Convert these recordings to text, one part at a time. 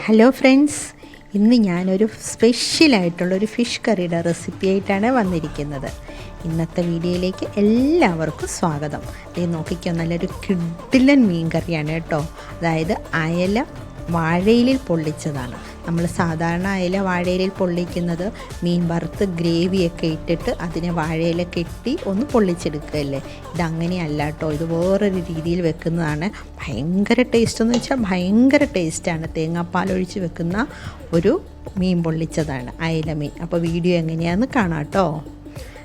Hello friends, ഇന്ന് ഞാനൊരു സ്പെഷ്യലായിട്ടുള്ളൊരു fish കറിയുടെ റെസിപ്പി ആയിട്ടാണ് വന്നിരിക്കുന്നത്. ഇന്നത്തെ വീഡിയോയിലേക്ക് എല്ലാവർക്കും സ്വാഗതം. ഇത് നോക്കിക്കോ, നല്ലൊരു കിടിലൻ മീൻ കറിയാണ് കേട്ടോ. അതായത് അയല വാഴയിലിൽ പൊള്ളിച്ചതാണ്. നമ്മൾ സാധാരണ അയല വാഴയിലിൽ പൊള്ളിക്കുന്നത് മീൻ വറുത്ത് ഗ്രേവിയൊക്കെ ഇട്ടിട്ട് അതിനെ വാഴയില കെട്ടി ഒന്ന് പൊള്ളിച്ചെടുക്കുകയല്ലേ. ഇതങ്ങനെയല്ല കേട്ടോ, ഇത് വേറൊരു രീതിയിൽ വെക്കുന്നതാണ്. ഭയങ്കര ടേസ്റ്റ് എന്ന് വെച്ചാൽ ഭയങ്കര ടേസ്റ്റാണ്. തേങ്ങാപ്പാലൊഴിച്ച് വെക്കുന്ന ഒരു മീൻ പൊള്ളിച്ചതാണ് അയല മീൻ. അപ്പോൾ വീഡിയോ എങ്ങനെയാണെന്ന് കാണാം കേട്ടോ.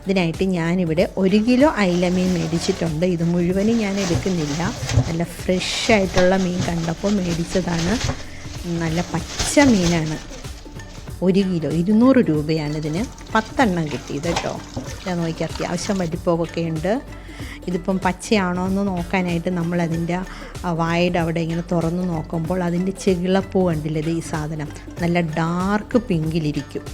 ഇതിനായിട്ട് ഞാനിവിടെ 1 കിലോ അയിലമീൻ മേടിച്ചിട്ടുണ്ട്. ഇത് മുഴുവനും ഞാൻ എടുക്കുന്നില്ല. നല്ല ഫ്രഷ് ആയിട്ടുള്ള മീൻ കണ്ടപ്പോൾ മേടിച്ചതാണ്. നല്ല പച്ച മീനാണ്. 1 കിലോ 200 രൂപയാണ് ഇതിന്. 10 എണ്ണം കിട്ടിയത് കേട്ടോ. ഞാൻ നോക്കി, അത്യാവശ്യം വലിപ്പമൊക്കെ ഉണ്ട്. ഇതിപ്പം പച്ചയാണോ എന്ന് നോക്കാനായിട്ട് നമ്മളതിൻ്റെ വായുടെ അവിടെ ഇങ്ങനെ തുറന്ന് നോക്കുമ്പോൾ അതിൻ്റെ ചെകിളപ്പൂ കണ്ടില്ലേ, ഈ സാധനം നല്ല ഡാർക്ക് പിങ്കിലിരിക്കും.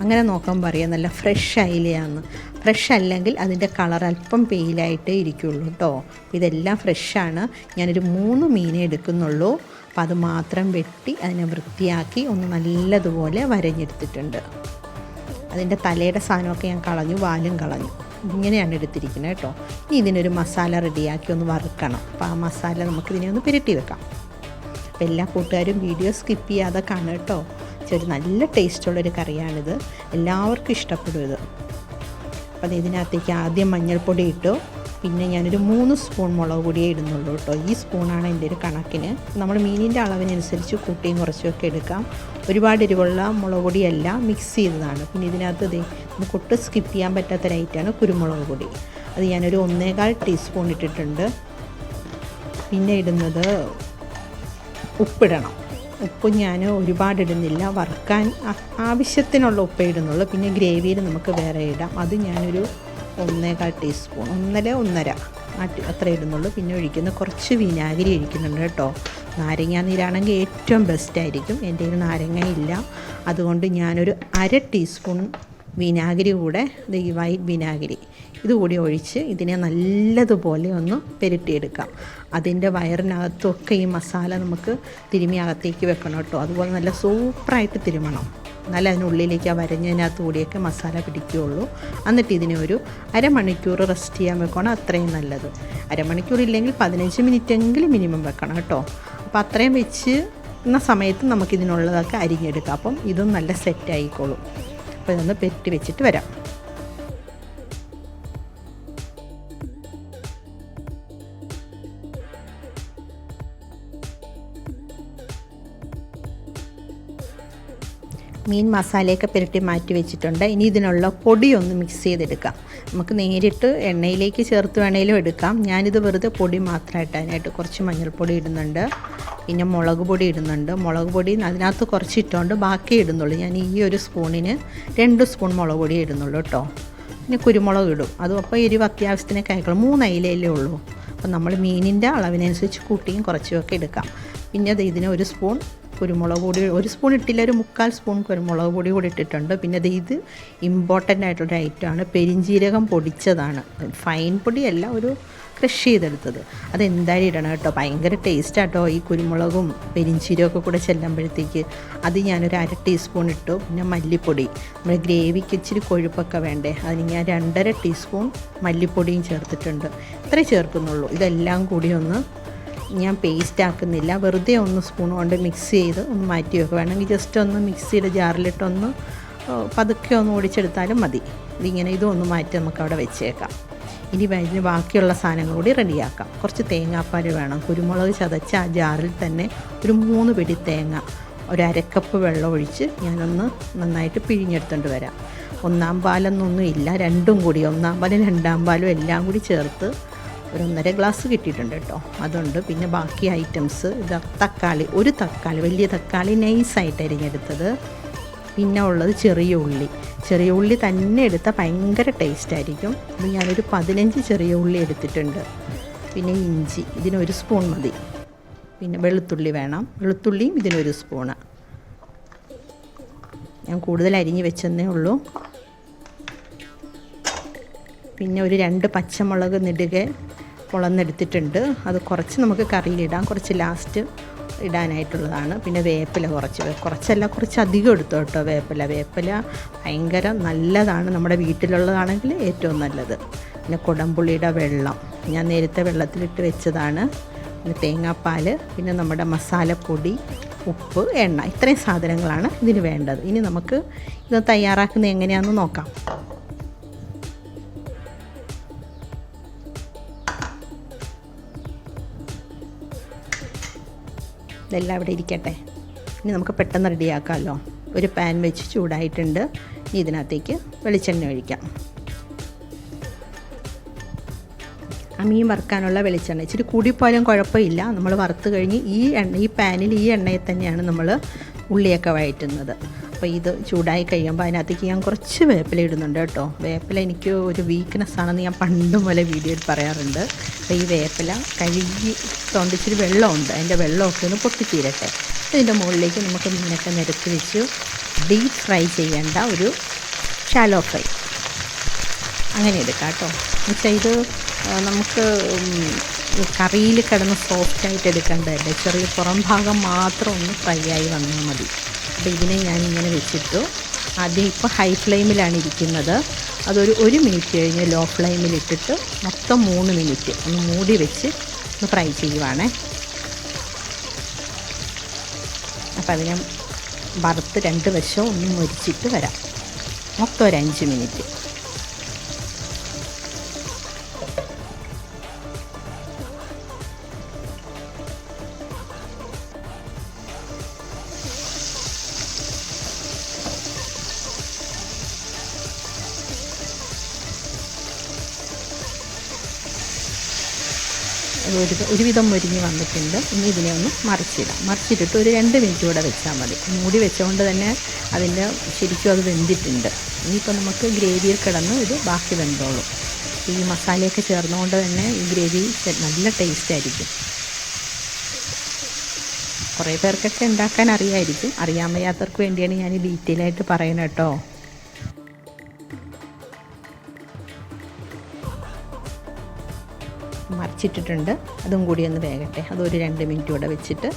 അങ്ങനെ നോക്കുമ്പോൾ അറിയാം നല്ല ഫ്രഷ് അയിലയാണ്. ഫ്രഷ് അല്ലെങ്കിൽ അതിൻ്റെ കളർ അല്പം പെയിലായിട്ടേ ഇരിക്കുള്ളൂ കേട്ടോ. ഇതെല്ലാം ഫ്രഷാണ്. ഞാനൊരു 3 മീനേ എടുക്കുന്നുള്ളൂ. അപ്പോൾ അത് മാത്രം വെട്ടി അതിനെ വൃത്തിയാക്കി ഒന്ന് നല്ലതുപോലെ വരഞ്ഞെടുത്തിട്ടുണ്ട്. അതിൻ്റെ തലയുടെ സാധനമൊക്കെ ഞാൻ കളഞ്ഞു, വാലും കളഞ്ഞു. ഇങ്ങനെയാണ് എടുത്തിരിക്കുന്നത് കേട്ടോ. ഇനി ഇതിനൊരു മസാല റെഡിയാക്കി ഒന്ന് വറുക്കണം. അപ്പോൾ ആ മസാല നമുക്കിതിനെ ഒന്ന് പുരട്ടി വെക്കാം. അപ്പോൾ എല്ലാ കൂട്ടുകാരും വീഡിയോ സ്കിപ്പ് ചെയ്യാതെ കാണും കേട്ടോ. ഒരു നല്ല ടേസ്റ്റുള്ളൊരു കറിയാണിത്. എല്ലാവർക്കും ഇഷ്ടപ്പെടും ഇത്. അപ്പോൾ ഇതിനകത്തേക്ക് ആദ്യം മഞ്ഞൾപ്പൊടി ഇട്ടു. പിന്നെ ഞാനൊരു 3 സ്പൂൺ മുളക് പൊടിയേ ഇടുന്നുള്ളൂ കേട്ടോ. ഈ സ്പൂണാണ് എൻ്റെ ഒരു കണക്കിന്. നമ്മൾ മീനിൻ്റെ അളവിനനുസരിച്ച് കൂട്ടിയും കുറച്ചുമൊക്കെ എടുക്കാം. ഒരുപാട് എരിവുള്ള മുളക് പൊടിയല്ല, മിക്സ് ചെയ്തതാണ്. പിന്നെ ഇതിനകത്ത് നമുക്ക് ഒട്ടും സ്കിപ്പ് ചെയ്യാൻ പറ്റാത്തൊരൈറ്റാണ് കുരുമുളക് പൊടി. അത് ഞാനൊരു 1.25 ടീസ്പൂൺ ഇട്ടിട്ടുണ്ട്. പിന്നെ ഇടുന്നത് ഉപ്പിടണം. ഉപ്പ് ഞാൻ ഒരുപാട് ഇടുന്നില്ല, വറുക്കാൻ ആവശ്യത്തിനുള്ള ഉപ്പേ ഇടുന്നുള്ളൂ. പിന്നെ ഗ്രേവിയിൽ നമുക്ക് വേറെ ഇടാം. അത് ഞാനൊരു 1.25 ടീസ്പൂൺ, 1.5 അത്ര ഇടുന്നുള്ളൂ. പിന്നെ ഒഴിക്കുന്ന കുറച്ച് വിനാഗിരി ഒഴിക്കുന്നുണ്ട് കേട്ടോ. നാരങ്ങ നീരാണെങ്കിൽ ഏറ്റവും ബെസ്റ്റായിരിക്കും. എൻ്റെ കയ്യിൽ നാരങ്ങ ഇല്ല, അതുകൊണ്ട് ഞാനൊരു 1/2 ടീസ്പൂൺ വിനാഗിരി കൂടെ, ഈ വൈറ്റ് വിനാഗിരി ഇതുകൂടി ഒഴിച്ച് ഇതിനെ നല്ലതുപോലെ ഒന്ന് പുരട്ടിയെടുക്കാം. അതിൻ്റെ വയറിനകത്തൊക്കെ ഈ മസാല നമുക്ക് തിരുമ്മി അകത്തേക്ക് വെക്കണം കേട്ടോ. അതുപോലെ നല്ല സൂപ്പറായിട്ട് തിരുമണം, നല്ല അതിനുള്ളിലേക്ക് ആ വരഞ്ഞതിനകത്ത് കൂടിയൊക്കെ മസാല പിടിക്കുകയുള്ളൂ. എന്നിട്ട് ഇതിനെ ഒരു 1/2 മണിക്കൂർ റെസ്റ്റ് ചെയ്യാൻ വെക്കണം, അത്രയും നല്ലത്. 1/2 മണിക്കൂർ ഇല്ലെങ്കിൽ 15 മിനിറ്റെങ്കിലും മിനിമം വെക്കണം കേട്ടോ. അപ്പോൾ അത്രയും വെച്ച് എന്ന സമയത്ത് നമുക്കിതിനുള്ളതൊക്കെ അരിഞ്ഞെടുക്കാം. അപ്പം ഇതും നല്ല സെറ്റായിക്കോളും. അപ്പോൾ ഇതൊന്ന് പെരട്ടി വെച്ചിട്ട് വരാം. മീൻ മസാലയൊക്കെ പുരട്ടി മാറ്റി വെച്ചിട്ടുണ്ട്. ഇനി ഇതിനുള്ള പൊടിയൊന്ന് മിക്സ് ചെയ്തെടുക്കാം. നമുക്ക് നേരിട്ട് എണ്ണയിലേക്ക് ചേർത്ത് വേണേലും എടുക്കാം. ഞാനിത് വെറുതെ പൊടി മാത്രമായിട്ട് അതിനായിട്ട് കുറച്ച് മഞ്ഞൾപ്പൊടി ഇടുന്നുണ്ട്. പിന്നെ മുളക് പൊടി ഇടുന്നുണ്ട്. മുളക് പൊടി അതിനകത്ത് കുറച്ച് ഇട്ടുകൊണ്ട് ബാക്കി ഇടുന്നുള്ളൂ. ഞാൻ ഈ ഒരു സ്പൂണിന് 2 സ്പൂൺ മുളക് പൊടി ഇടുന്നുള്ളൂ കേട്ടോ. പിന്നെ കുരുമുളക് ഇടും. അതും അപ്പോൾ എരിവ് അത്യാവശ്യത്തിനൊക്കെ ആയിക്കോളും. 3 അയിലയല്ലേ ഉള്ളൂ. അപ്പോൾ നമ്മൾ മീനിൻ്റെ അളവിനനുസരിച്ച് കൂട്ടിയും കുറച്ചുമൊക്കെ എടുക്കാം. പിന്നെ ഇതിന് 1 സ്പൂൺ കുരുമുളക് പൊടി, 1 സ്പൂൺ ഇട്ടില്ല, ഒരു 1/4 സ്പൂൺ കുരുമുളക് പൊടി കൂടി ഇട്ടിട്ടുണ്ട്. പിന്നെ ഇത് ഇമ്പോർട്ടൻ്റ് ആയിട്ടുള്ളൊരു ഐറ്റമാണ്, പെരിഞ്ജീരകം പൊടിച്ചതാണ്. ഫൈൻ പൊടിയല്ല, ഒരു ക്രഷ് ചെയ്തെടുത്തത്. അതെന്തായാലും ഇടണം കേട്ടോ. ഭയങ്കര ടേസ്റ്റാട്ടോ ഈ കുരുമുളകും പെരിഞ്ജീരകമൊക്കെ കൂടെ ചെല്ലുമ്പോഴത്തേക്ക്. അത് ഞാനൊരു 1/2 ടീസ്പൂൺ ഇട്ടു. പിന്നെ മല്ലിപ്പൊടി, നമ്മൾ ഗ്രേവിക്ക് ഇച്ചിരി കൊഴുപ്പൊക്കെ വേണ്ടേ, അതിന് ഞാൻ 2.5 ടീസ്പൂൺ മല്ലിപ്പൊടിയും ചേർത്തിട്ടുണ്ട്. ഇത്രേ ചേർക്കുന്നുള്ളൂ. ഇതെല്ലാം കൂടി ഒന്ന് ഞാൻ പേസ്റ്റ് ആക്കുന്നില്ല, വെറുതെ 1 സ്പൂൺ കൊണ്ട് മിക്സ് ചെയ്ത് ഒന്ന് മാറ്റി വെക്കുക. വേണമെങ്കിൽ ജസ്റ്റ് ഒന്ന് മിക്സിയുടെ ജാറിലിട്ടൊന്ന് പതുക്കെ ഒന്ന് ഓടിച്ചെടുത്താലും മതി. ഇതൊന്ന് മാറ്റി നമുക്ക് അവിടെ വെച്ചേക്കാം. ഇനി ഇതിന് ബാക്കിയുള്ള സാധനങ്ങൾ കൂടി റെഡിയാക്കാം. കുറച്ച് തേങ്ങാപ്പാൽ വേണം. കുരുമുളക് ചതച്ച ആ ജാറിൽ തന്നെ ഒരു 3 പിടി തേങ്ങ, ഒരു 1/2 കപ്പ് വെള്ളം ഒഴിച്ച് ഞാനൊന്ന് നന്നായിട്ട് പിഴിഞ്ഞെടുത്തുകൊണ്ട് വരാം. 1/4 പാലൊന്നും ഇല്ല, രണ്ടും കൂടി 1/4 പാലും 2/4 പാലും എല്ലാം കൂടി ചേർത്ത് ഒരു 1.5 ഗ്ലാസ് കിട്ടിയിട്ടുണ്ട് കേട്ടോ. അതുണ്ട്. പിന്നെ ബാക്കി ഐറ്റംസ് തക്കാളി, ഒരു തക്കാളി, വലിയ തക്കാളി നൈസായിട്ട് അരിഞ്ഞെടുത്തത്. പിന്നെ ഉള്ളത് ചെറിയ ഉള്ളി തന്നെ എടുത്താൽ ഭയങ്കര ടേസ്റ്റായിരിക്കും. ഇത് ഞാനൊരു 15 ചെറിയ ഉള്ളി എടുത്തിട്ടുണ്ട്. പിന്നെ ഇഞ്ചി, ഇതിന് 1 സ്പൂൺ മതി. പിന്നെ വെളുത്തുള്ളി വേണം, വെളുത്തുള്ളിയും ഇതിന് 1 സ്പൂണ്. ഞാൻ കൂടുതൽ അരിഞ്ഞ് വെച്ചെന്നേ ഉള്ളൂ. പിന്നെ ഒരു 2 പച്ചമുളക് നെടുകെ പൊളന്നെടുത്തിട്ടുണ്ട്. അത് കുറച്ച് നമുക്ക് കറിയിലിടാം, കുറച്ച് ലാസ്റ്റ് ഇടാനായിട്ടുള്ളതാണ്. പിന്നെ വേപ്പില കുറച്ചല്ല കുറച്ചധികം എടുത്തു കേട്ടോ. വേപ്പില ഭയങ്കര നല്ലതാണ്, നമ്മുടെ വീട്ടിലുള്ളതാണെങ്കിൽ ഏറ്റവും നല്ലത്. പിന്നെ കുടംപുളിയുടെ വെള്ളം ഞാൻ നേരത്തെ വെള്ളത്തിലിട്ട് വെച്ചതാണ്. പിന്നെ തേങ്ങാപ്പാൽ, പിന്നെ നമ്മുടെ മസാലപ്പൊടി, ഉപ്പ്, എണ്ണ, ഇത്രയും സാധനങ്ങളാണ് ഇതിന് വേണ്ടത്. ഇനി നമുക്ക് ഇത് തയ്യാറാക്കുന്നത് എങ്ങനെയാണെന്ന് നോക്കാം. ഇതെല്ലാം ഇവിടെ ഇരിക്കട്ടെ. ഇനി നമുക്ക് പെട്ടെന്ന് റെഡിയാക്കാമല്ലോ. ഒരു പാൻ വെച്ച് ചൂടായിട്ടുണ്ട്. ഇനി ഇതിനകത്തേക്ക് വെളിച്ചെണ്ണ ഒഴിക്കാം. ആ മീൻ വറുക്കാനുള്ള വെളിച്ചെണ്ണ ഇച്ചിരി കൂടിപ്പോയാലും കുഴപ്പമില്ല. നമ്മൾ വറുത്ത് കഴിഞ്ഞ് ഈ പാനിൽ ഈ എണ്ണയിൽ തന്നെയാണ് നമ്മൾ ഉള്ളിയൊക്കെ വഴറ്റുന്നത്. അപ്പോൾ ഇത് ചൂടായി കഴിയുമ്പോൾ അതിനകത്തേക്ക് ഞാൻ കുറച്ച് വേപ്പില ഇടുന്നുണ്ട് കേട്ടോ. വേപ്പില എനിക്ക് ഒരു വീക്ക്നെസ് ആണെന്ന് ഞാൻ പണ്ട് മുതലേ വീഡിയോയിൽ പറയാറുണ്ട്. അപ്പോൾ ഈ വേപ്പില കഴുകി തൊണ്ടിച്ചിരി വെള്ളമുണ്ട്, അതിൻ്റെ വെള്ളമൊക്കെ ഒന്ന് പൊട്ടിത്തീരട്ടെ. ഇതിൻ്റെ മുകളിലേക്ക് നമുക്ക് മീനൊക്കെ നിരത്തി വെച്ച് ഡീപ്പ് ഫ്രൈ ചെയ്യേണ്ട ഒരു ഷാലോ ഫ്രൈ അങ്ങനെ എടുക്കാം കേട്ടോ. എന്നുവെച്ചാൽ ഇത് നമുക്ക് കറിയിൽ കിടന്ന് സോഫ്റ്റായിട്ട് എടുക്കേണ്ടതല്ലേ, ചെറിയ പുറം ഭാഗം മാത്രം ഒന്ന് ഫ്രൈ ആയി വന്നാൽ മതി. അപ്പോൾ ഇതിനെ ഞാനിങ്ങനെ വെച്ചിട്ടു. ആദ്യം ഇപ്പോൾ ഹൈ ഫ്ലെയിമിലാണ് ഇരിക്കുന്നത്. അതൊരു 1 മിനിറ്റ് കഴിഞ്ഞ് ലോ ഫ്ലെയിമിലിട്ടിട്ട് മൊത്തം 3 മിനിറ്റ് ഒന്ന് മൂടി വെച്ച് ഒന്ന് ഫ്രൈ ചെയ്യുവാണേ. അപ്പോൾ അതിനെ വറുത്ത് 2 വശവും ഒന്ന് മുരിച്ചിട്ട് വരാം. മൊത്തം ഒരു 5 മിനിറ്റ്. ഒരുവിധം മുരിഞ്ഞ് വന്നിട്ടുണ്ട്. ഇനി ഇതിനെ ഒന്ന് മറിച്ചിട്ടിട്ട് ഒരു 2 മിനിറ്റ് കൂടെ വെച്ചാൽ മതി. മൂടി വെച്ചുകൊണ്ട് തന്നെ അതിൻ്റെ ശരിക്കും അത് വെന്തിട്ടുണ്ട്. ഇനിയിപ്പോൾ നമുക്ക് ഗ്രേവിയിൽ കിടന്ന് ഇത് ബാക്കി വെന്തോളും. ഈ മസാലയൊക്കെ ചേർന്നുകൊണ്ട് തന്നെ ഈ ഗ്രേവി നല്ല ടേസ്റ്റ് ആയിരിക്കും. കുറേ പേർക്കൊക്കെ ഉണ്ടാക്കാൻ അറിയായിരിക്കും. അറിയാൻ വയ്യാത്തവർക്ക് വേണ്ടിയാണ് ഞാൻ ഈ ഡീറ്റെയിലായിട്ട് പറയുന്നത് കേട്ടോ. മറിച്ചിട്ടിട്ടുണ്ട്. അതും കൂടി ഒന്ന് വേകട്ടെ. അതൊരു 2 മിനിറ്റ് കൂടെ വെച്ചിട്ട്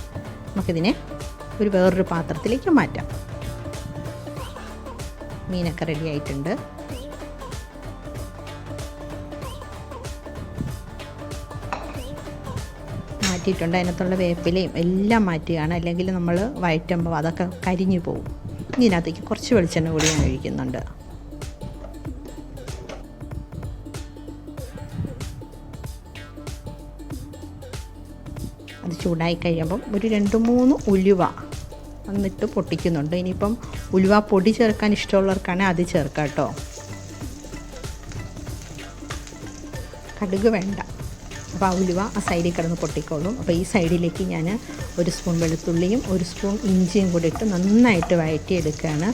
നമുക്കിതിനെ വേറൊരു പാത്രത്തിലേക്ക് മാറ്റാം. മീനൊക്കെ റെഡി ആയിട്ടുണ്ട്. മാറ്റിയിട്ടുണ്ട്. അതിനകത്തുള്ള വേപ്പിലയും എല്ലാം മാറ്റുകയാണ്, അല്ലെങ്കിൽ നമ്മൾ വഴറ്റുമ്പോൾ അതൊക്കെ കരിഞ്ഞു പോകും. ഇതിനകത്തേക്ക് കുറച്ച് വെളിച്ചെണ്ണ കൂടി ഞാൻ ഒഴിക്കുന്നുണ്ട്. അത് ചൂടായി കഴിയുമ്പം ഒരു 2-3 ഉലുവ എന്നിട്ട് പൊട്ടിക്കുന്നുണ്ട്. ഇനിയിപ്പം ഉലുവ പൊടി ചേർക്കാൻ ഇഷ്ടമുള്ളവർക്കാണെങ്കിൽ അത് ചേർക്കാം കേട്ടോ. കടുക് വേണ്ട. അപ്പോൾ ആ ഉലുവ ആ സൈഡിൽ കിടന്ന് പൊട്ടിക്കോളും. അപ്പോൾ ഈ സൈഡിലേക്ക് ഞാൻ 1 സ്പൂൺ വെളുത്തുള്ളിയും 1 സ്പൂൺ ഇഞ്ചിയും കൂടി ഇട്ട് നന്നായിട്ട് വഴറ്റിയെടുക്കുകയാണ്.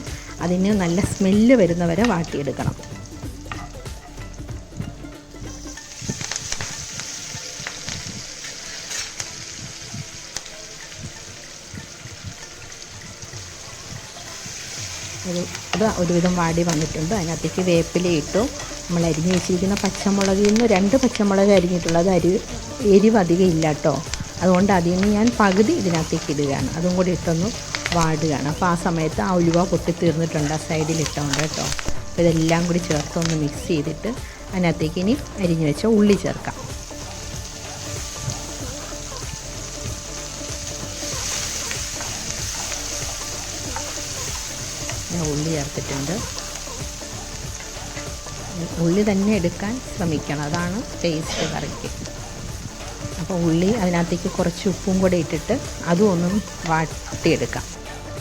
അതിന് നല്ല സ്മെല്ല് വരുന്നവരെ വാട്ടിയെടുക്കണം. അത് ഒരുവിധം വാടി വന്നിട്ടുണ്ട്. അതിനകത്തേക്ക് വേപ്പില ഇട്ടു. നമ്മൾ അരിഞ്ഞ് വെച്ചിരിക്കുന്ന പച്ചമുളകിൽ നിന്ന് 2 പച്ചമുളക് അരിഞ്ഞിട്ടുള്ളത്. എരിവ് അധികം ഇല്ല കേട്ടോ. അതുകൊണ്ട് അതിൽ നിന്ന് ഞാൻ പകുതി ഇതിനകത്തേക്ക് ഇടുകയാണ്. അതും കൂടി ഇട്ടൊന്ന് വാടുകയാണ്. അപ്പോൾ ആ സമയത്ത് ആ ഉലുവ പൊട്ടി തീർന്നിട്ടുണ്ട്, ആ സൈഡിൽ ഇട്ടുകൊണ്ട് കേട്ടോ. അപ്പോൾ ഇതെല്ലാം കൂടി ചേർത്തൊന്ന് മിക്സ് ചെയ്തിട്ട് അതിനകത്തേക്ക് ഇനി അരിഞ്ഞ് വെച്ച ഉള്ളി ചേർക്കാം. ഉള്ളി ചേർത്തിട്ടുണ്ട്. ഉള്ളി തന്നെ എടുക്കാൻ ശ്രമിക്കണം, അതാണ് ടേസ്റ്റ് കറിക്ക്. അപ്പോൾ ഉള്ളി അതിനകത്തേക്ക് കുറച്ച് ഉപ്പും കൂടെ ഇട്ടിട്ട് അതും ഒന്നും വാട്ടിയെടുക്കാം.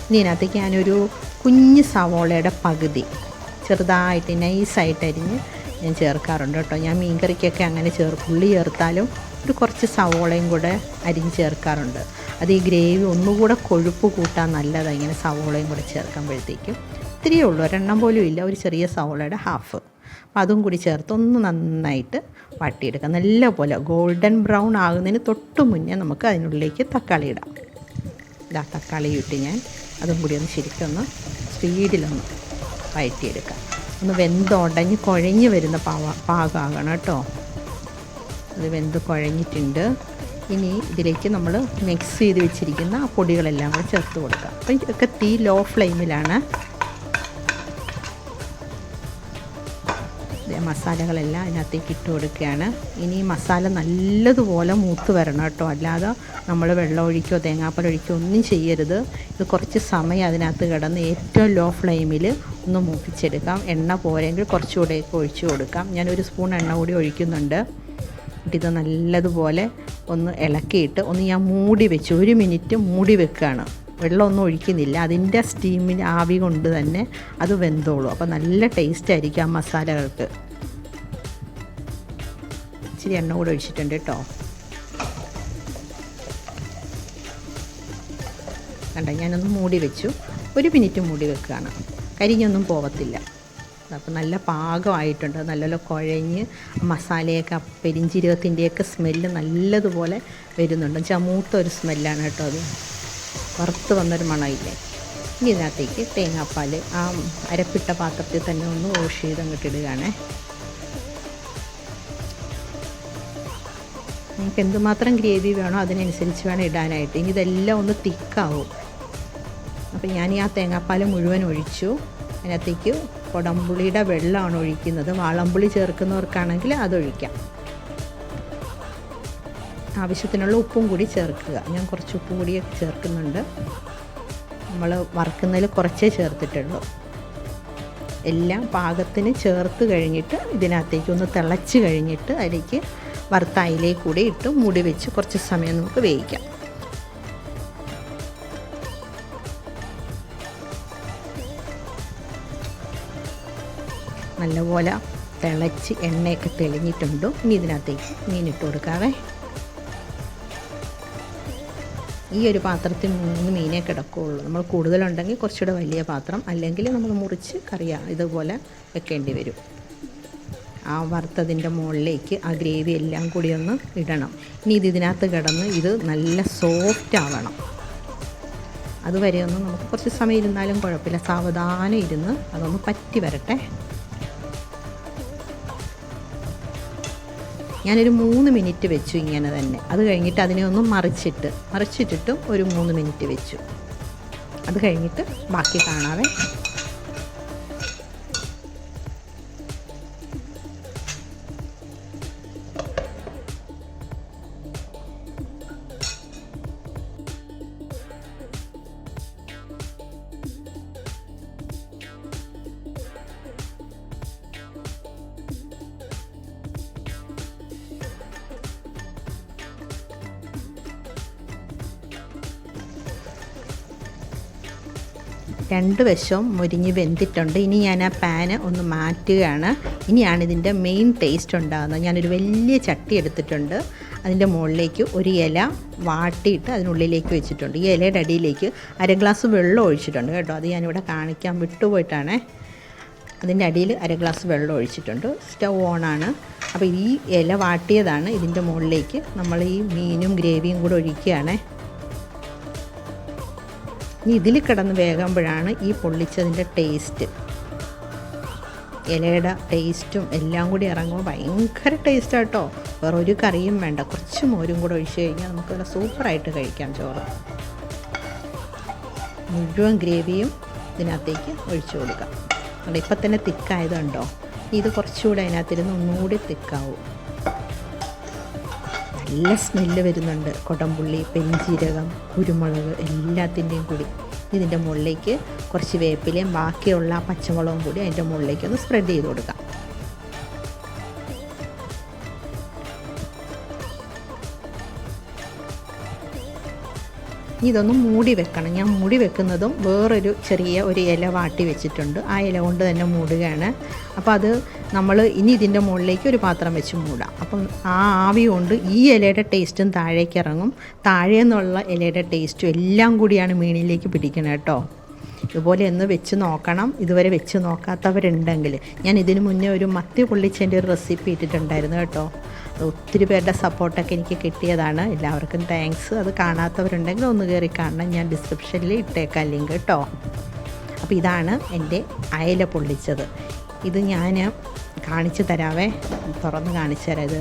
ഇനി ഇതിനകത്തേക്ക് ഞാനൊരു കുഞ്ഞ് സവോളയുടെ പകുതി ചെറുതായിട്ട് നൈസായിട്ട് അരിഞ്ഞ് ഞാൻ ചേർക്കാറുണ്ട് കേട്ടോ. ഞാൻ മീൻകറിക്കൊക്കെ അങ്ങനെ ഉള്ളി ചേർത്താലും ഒരു കുറച്ച് സവോളയും കൂടെ അരിഞ്ഞ് ചേർക്കാറുണ്ട്. അത് ഈ ഗ്രേവി ഒന്നുകൂടെ കൊഴുപ്പ് കൂട്ടാൻ നല്ലതാണ് ഇങ്ങനെ സവോളയും കൂടെ ചേർക്കുമ്പോഴത്തേക്കും. ഇത്തിരിയേ ഉള്ളൂ, 1 എണ്ണം പോലും ഇല്ല, ഒരു ചെറിയ സവോളയുടെ ഹാഫ്. അപ്പോൾ അതും കൂടി ചേർത്ത് ഒന്ന് നന്നായിട്ട് വാട്ടിയെടുക്കാം. നല്ലപോലെ ഗോൾഡൻ ബ്രൗൺ ആകുന്നതിന് തൊട്ട് മുന്നേ നമുക്ക് അതിനുള്ളിലേക്ക് തക്കാളി ഇടാം. ഇതാ തക്കാളി ഇട്ട് ഞാൻ അതും കൂടി ഒന്ന് ശരിക്കൊന്ന് സ്പീഡിലൊന്ന് വഴറ്റിയെടുക്കാം. ഒന്ന് വെന്തുടഞ്ഞ് കുഴഞ്ഞ് വരുന്ന പാകമാകണം കേട്ടോ. അത് വെന്ത് കുഴഞ്ഞിട്ടുണ്ട്. ഇനി ഇതിലേക്ക് നമ്മൾ മിക്സ് ചെയ്ത് വെച്ചിരിക്കുന്ന ആ പൊടികളെല്ലാം കൂടെ ചേർത്ത് കൊടുക്കാം. അപ്പോൾ ഇതൊക്കെ തീ ലോ ഫ്ലെയിമിലാണ്. മസാലകളെല്ലാം അതിനകത്തേക്ക് ഇട്ട് കൊടുക്കുകയാണ്. ഇനി ഈ മസാല നല്ലതുപോലെ മൂത്ത് വരണം കേട്ടോ, അല്ലാതെ നമ്മൾ വെള്ളം ഒഴിക്കുകയോ തേങ്ങാപ്പാൽ ഒഴിക്കുകയോ ഒന്നും ചെയ്യരുത്. ഇത് കുറച്ച് സമയം അതിനകത്ത് കിടന്ന് ഏറ്റവും ലോ ഫ്ലെയിമിൽ ഒന്ന് മൂപ്പിച്ചെടുക്കാം. എണ്ണ പോരെങ്കിൽ കുറച്ചുകൂടെയൊക്കെ ഒഴിച്ചു കൊടുക്കാം. ഞാനൊരു സ്പൂൺ എണ്ണ കൂടി ഒഴിക്കുന്നുണ്ട്. ഇത് നല്ലതുപോലെ ഒന്ന് ഇളക്കിയിട്ട് ഒന്ന് ഞാൻ മൂടി വെച്ച് 1 മിനിറ്റ് മൂടി വെക്കുകയാണ്. വെള്ളമൊന്നും ഒഴിക്കുന്നില്ല, അതിൻ്റെ സ്റ്റീമിന് ആവി കൊണ്ട് തന്നെ അത് വെന്തോളൂ. അപ്പോൾ നല്ല ടേസ്റ്റ് ആയിരിക്കും ആ മസാലകൾക്ക്. ഇച്ചിരി എണ്ണ കൂടെ ഒഴിച്ചിട്ടുണ്ട് കേട്ടോ. കണ്ടോ, ഞാനൊന്ന് മൂടി വെച്ചു. 1 മിനിറ്റ് മൂടി വെക്കുകയാണ്. കരിഞ്ഞൊന്നും പോകത്തില്ല. അപ്പോൾ നല്ല പാകമായിട്ടുണ്ട്. നല്ലപോലെ കുഴഞ്ഞ് മസാലയൊക്കെ പെരിഞ്ചീരകത്തിൻ്റെയൊക്കെ സ്മെല്ല് നല്ലതുപോലെ വരുന്നുണ്ട്. ചമൂത്തൊരു സ്മെല്ലാണ് കേട്ടോ അത്. വറുത്ത് വന്നൊരു മണമില്ലേ. ഇനി ഇതിനകത്തേക്ക് തേങ്ങാപ്പാൽ ആ അരപ്പിട്ട പാത്രത്തിൽ തന്നെ ഒന്ന് വാഷ് ചെയ്ത് അങ്ങോട്ട് ഇടുകയാണേ. നിങ്ങൾക്ക് എന്തുമാത്രം ഗ്രേവി വേണോ അതിനനുസരിച്ച് വേണം ഇടാനായിട്ട്. ഇനി ഇതെല്ലാം ഒന്ന് തിക്കാവും. അപ്പോൾ ഞാൻ ആ തേങ്ങാപ്പാൽ മുഴുവൻ ഒഴിച്ചു. അതിനകത്തേക്ക് കുടംപുളിയുടെ വെള്ളമാണ് ഒഴിക്കുന്നത്. വാളംപുളി ചേർക്കുന്നവർക്കാണെങ്കിൽ അതൊഴിക്കാം. ആവശ്യത്തിനുള്ള ഉപ്പും കൂടി ചേർക്കുക. ഞാൻ കുറച്ച് ഉപ്പ് കൂടിയൊക്കെ ചേർക്കുന്നുണ്ട്. നമ്മൾ വറുക്കുന്നതിൽ കുറച്ചേ ചേർത്തിട്ടുള്ളൂ. എല്ലാം പാകത്തിന് ചേർത്ത് കഴിഞ്ഞിട്ട് ഇതിനകത്തേക്ക് ഒന്ന് തിളച്ച് കഴിഞ്ഞിട്ട് അതിലേക്ക് വറുത്ത അയിലേക്ക് കൂടി ഇട്ട് മൂടി വെച്ച് കുറച്ച് സമയം നമുക്ക് വേവിക്കാം. നല്ലപോലെ തിളച്ച് എണ്ണയൊക്കെ തെളിഞ്ഞിട്ടുണ്ട്. ഇനി ഇതിനകത്തേക്ക് മീനിട്ട് കൊടുക്കാവേ. ഈ ഒരു പാത്രത്തിൽ 3 മീനേ കിടക്കുകയുള്ളൂ. നമ്മൾ കൂടുതലുണ്ടെങ്കിൽ കുറച്ചുകൂടെ വലിയ പാത്രം, അല്ലെങ്കിൽ നമ്മൾ മുറിച്ച് ഇതുപോലെ വെക്കേണ്ടി വരും. ആ വറുത്തതിൻ്റെ മുകളിലേക്ക് ആ ഗ്രേവി എല്ലാം കൂടി ഒന്ന് ഇടണം. ഇനി ഇതിനകത്ത് കിടന്ന് ഇത് നല്ല സോഫ്റ്റ് ആവണം. അതുവരെ ഒന്ന് നമുക്ക് കുറച്ച് സമയം ഇരുന്നാലും കുഴപ്പമില്ല. സാവധാനം ഇരുന്ന് അതൊന്ന് പറ്റി വരട്ടെ. ഞാനൊരു 3 മിനിറ്റ് വെച്ചു ഇങ്ങനെ തന്നെ. അത് കഴിഞ്ഞിട്ട് അതിനെ ഒന്ന് മറിച്ചിട്ടിട്ടും ഒരു 3 മിനിറ്റ് വെച്ചു. അത് കഴിഞ്ഞിട്ട് ബാക്കി കാണാവേ. രണ്ട് വശവും മുരിഞ്ഞ് വെന്തിട്ടുണ്ട്. ഇനി ഞാൻ ആ പാന് ഒന്ന് മാറ്റുകയാണ്. ഇനിയാണ് ഇതിൻ്റെ മെയിൻ ടേസ്റ്റ് ഉണ്ടാകുന്നത്. ഞാനൊരു വലിയ ചട്ടി എടുത്തിട്ടുണ്ട്. അതിൻ്റെ മുകളിലേക്ക് ഒരു ഇല വാട്ടിയിട്ട് അതിനുള്ളിലേക്ക് വെച്ചിട്ടുണ്ട്. ഈ ഇലയുടെ അടിയിലേക്ക് 1/2 ഗ്ലാസ് വെള്ളം ഒഴിച്ചിട്ടുണ്ട് കേട്ടോ. അത് ഞാനിവിടെ കാണിക്കാൻ വിട്ടുപോയിട്ടാണ്. അതിൻ്റെ അടിയിൽ 1/2 ഗ്ലാസ് വെള്ളം ഒഴിച്ചിട്ടുണ്ട്. സ്റ്റൗ ഓണാണ്. അപ്പോൾ ഈ ഇല വാട്ടിയതാണ് ഇതിൻ്റെ മുകളിലേക്ക് നമ്മൾ ഈ മീനും ഗ്രേവിയും കൂടെ ഒഴിക്കുകയാണ്. ഇനി ഇതിൽ കിടന്ന് വേകുമ്പോഴാണ് ഈ പൊള്ളിച്ചതിൻ്റെ ടേസ്റ്റ്, ഇലയുടെ ടേസ്റ്റും എല്ലാം കൂടി ഇറങ്ങുമ്പോൾ ഭയങ്കര ടേസ്റ്റാണ് കേട്ടോ. വേറെ ഒരു കറിയും വേണ്ട, കുറച്ച് മോരും കൂടെ ഒഴിച്ച് കഴിഞ്ഞാൽ നമുക്ക് നല്ല സൂപ്പറായിട്ട് കഴിക്കാം ചോറ്. മുഴുവൻ ഗ്രേവിയും ഇതിനകത്തേക്ക് ഒഴിച്ചു കൊടുക്കാം. അതുകൊണ്ട് ഇപ്പം തന്നെ തിക്കായതുണ്ടോ, ഇത് കുറച്ചുകൂടെ അതിനകത്തിരുന്ന് ഒന്നുകൂടി തിക്കാവും. നല്ല സ്മെല്ല് വരുന്നുണ്ട്. കുടംപുള്ളി, പെരിഞ്ചീരകം, കുരുമുളക് എല്ലാത്തിൻ്റെയും കൂടി. ഇതിൻ്റെ മുകളിലേക്ക് കുറച്ച് വേപ്പിലയും ബാക്കിയുള്ള പച്ചമുളകും കൂടി അതിൻ്റെ മുകളിലേക്ക് ഒന്ന് സ്പ്രെഡ് ചെയ്ത് കൊടുക്കാം. ഇതൊന്ന് മൂടി വെക്കണം. ഞാൻ മൂടി വെക്കുന്നതും വേറൊരു ചെറിയ ഒരു ഇല വാട്ടി വെച്ചിട്ടുണ്ട്. ആ ഇല കൊണ്ട് തന്നെ മൂടുകയാണ്. അപ്പോൾ അത് നമ്മൾ ഇനി ഇതിൻ്റെ മുകളിലേക്ക് ഒരു പാത്രം വെച്ച് മൂടാം. അപ്പം ആ ആവി കൊണ്ട് ഈ ഇലയുടെ ടേസ്റ്റും താഴേക്ക് ഇറങ്ങും. താഴെ നിന്നുള്ള ഇലയുടെ ടേസ്റ്റും എല്ലാം കൂടിയാണ് മീനിലേക്ക് പിടിക്കണം കേട്ടോ. ഇതുപോലെ ഒന്ന് വെച്ച് നോക്കണം. ഇതുവരെ വെച്ച് നോക്കാത്തവരുണ്ടെങ്കിൽ, ഞാൻ ഇതിന് മുന്നേ ഒരു മത്തി പൊള്ളിച്ചതിൻ്റെ ഒരു റെസിപ്പി ഇട്ടിട്ടുണ്ടായിരുന്നു കേട്ടോ. അത് ഒത്തിരി പേരുടെ സപ്പോർട്ടൊക്കെ എനിക്ക് കിട്ടിയതാണ്. എല്ലാവർക്കും താങ്ക്സ്. അത് കാണാത്തവരുണ്ടെങ്കിൽ ഒന്ന് കയറി കാണണം. ഞാൻ ഡിസ്ക്രിപ്ഷനിൽ ഇട്ടേക്കാം ലിങ്ക് കേട്ടോ. അപ്പോൾ ഇതാണ് എൻ്റെ അയല പൊള്ളിച്ചത്. ഇത് ഞാൻ കാണിച്ചു തരാവേ, തുറന്ന് കാണിച്ചു തരാം. ഇത്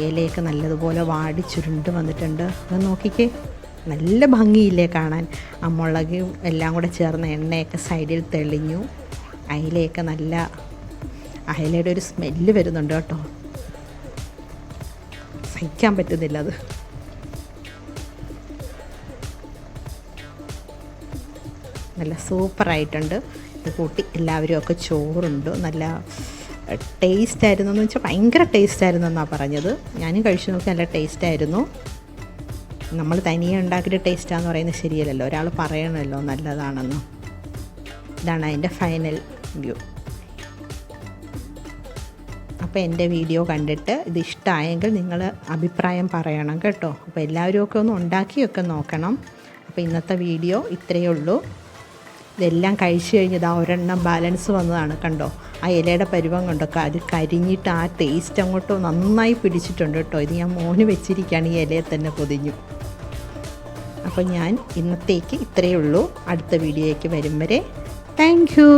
ഇലയൊക്കെ നല്ലതുപോലെ വാടി ചുരുണ്ട് വന്നിട്ടുണ്ട്. അത് നോക്കിക്കേ, നല്ല ഭംഗിയില്ലേ കാണാൻ. ആ മുളകും എല്ലാം കൂടെ ചേർന്ന് എണ്ണയൊക്കെ സൈഡിൽ തെളിഞ്ഞു. അയിലയൊക്കെ നല്ല അയിലയുടെ ഒരു സ്മെല്ല് വരുന്നുണ്ട് കേട്ടോ, സഹിക്കാൻ പറ്റുന്നില്ല അത്. നല്ല സൂപ്പറായിട്ടുണ്ട്. ഇത് കൂട്ടി എല്ലാവരും ഒക്കെ ചോറുണ്ട്. നല്ല ടേസ്റ്റായിരുന്നു എന്ന് വെച്ചാൽ ഭയങ്കര ടേസ്റ്റായിരുന്നു എന്നാണ് പറഞ്ഞത്. ഞാനും കഴിച്ചു നോക്കി, നല്ല ടേസ്റ്റായിരുന്നു. നമ്മൾ തനിയെ ഉണ്ടാക്കിയിട്ട് ടേസ്റ്റാന്ന് പറയുന്നത് ശരിയല്ലല്ലോ, ഒരാൾ പറയണമല്ലോ നല്ലതാണെന്ന്. ഇതാണ് അതിൻ്റെ ഫൈനൽ വ്യൂ. അപ്പോൾ എൻ്റെ വീഡിയോ കണ്ടിട്ട് ഇത് ഇഷ്ടമായെങ്കിൽ നിങ്ങൾ അഭിപ്രായം പറയണം കേട്ടോ. അപ്പോൾ എല്ലാവരും ഒക്കെ ഒന്ന് ഉണ്ടാക്കിയൊക്കെ നോക്കണം. അപ്പോൾ ഇന്നത്തെ വീഡിയോ ഇത്രയേ ഉള്ളൂ. ഇതെല്ലാം കഴിച്ചു കഴിഞ്ഞത് ആ ഒരെണ്ണം ബാലൻസ് വന്നതാണ് കണ്ടോ. ആ ഇലയുടെ പരുവം കൊണ്ടൊക്കെ അത് കരിഞ്ഞിട്ട് ആ ടേസ്റ്റ് അങ്ങോട്ട് നന്നായി പിടിച്ചിട്ടുണ്ട് കേട്ടോ. ഇത് ഞാൻ മോന് വെച്ചിരിക്കുകയാണ്, ഈ ഇലയെ തന്നെ പൊതിഞ്ഞു. അപ്പോൾ ഞാൻ ഇന്നത്തേക്ക് ഇത്രയേ ഉള്ളൂ. അടുത്ത വീഡിയോയ്ക്ക് വരും വരെ താങ്ക് യു.